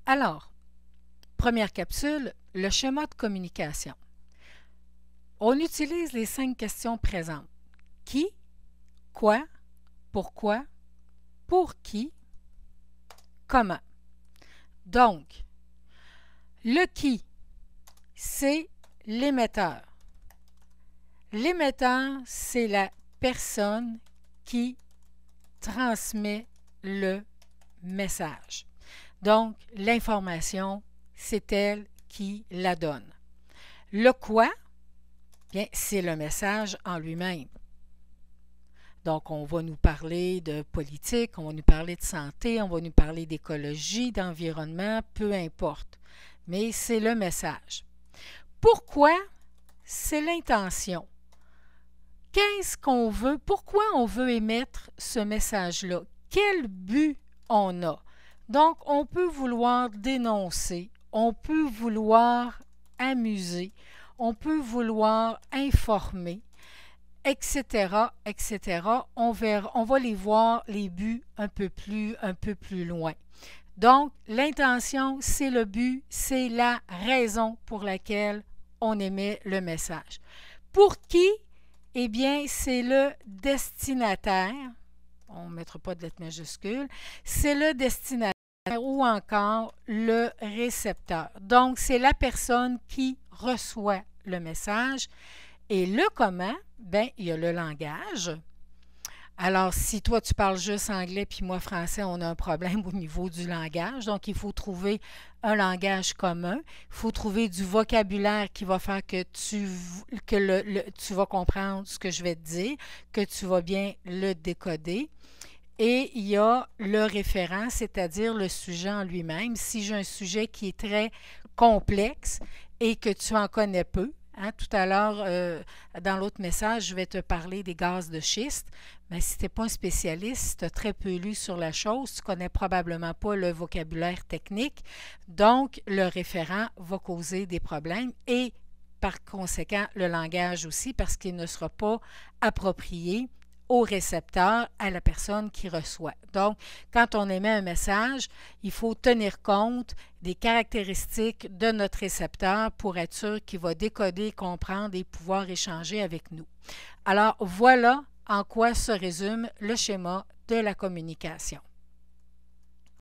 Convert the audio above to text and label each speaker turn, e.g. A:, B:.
A: Alors, première capsule, le schéma de communication. On utilise les 5 questions présentes. Qui, quoi, pourquoi, pour qui, comment. Donc, le qui, c'est l'émetteur. L'émetteur, c'est la personne qui transmet le message. Donc, l'information, c'est elle qui la donne. Le quoi, bien, c'est le message en lui-même. Donc, on va nous parler de politique, on va nous parler de santé, on va nous parler d'écologie, d'environnement, peu importe. Mais c'est le message. Pourquoi? C'est l'intention. Qu'est-ce qu'on veut? Pourquoi on veut émettre ce message-là? Quel but on a? Donc, on peut vouloir dénoncer, on peut vouloir amuser, on peut vouloir informer, etc., etc. On va les voir, les buts, un peu plus loin. Donc, l'intention, c'est le but, c'est la raison pour laquelle on émet le message. Pour qui? Eh bien, c'est le destinataire, on ne mettra pas de lettre majuscule, c'est le destinataire ou encore le récepteur. Donc, c'est la personne qui reçoit le message. Et le comment, bien, il y a le langage. Alors, si toi, tu parles juste anglais, puis moi, français, on a un problème au niveau du langage. Donc, il faut trouver un langage commun. Il faut trouver du vocabulaire qui va faire que tu vas comprendre ce que je vais te dire, que tu vas bien le décoder. Et il y a le référent, c'est-à-dire le sujet en lui-même. Si j'ai un sujet qui est très complexe et que tu en connais peu, hein, tout à l'heure, dans l'autre message, je vais te parler des gaz de schiste. Mais si tu n'es pas un spécialiste, si tu as très peu lu sur la chose, tu ne connais probablement pas le vocabulaire technique. Donc, le référent va causer des problèmes et par conséquent, le langage aussi, parce qu'il ne sera pas approprié au récepteur, à la personne qui reçoit. Donc, quand on émet un message, il faut tenir compte des caractéristiques de notre récepteur pour être sûr qu'il va décoder, comprendre et pouvoir échanger avec nous. Alors, voilà en quoi se résume le schéma de la communication.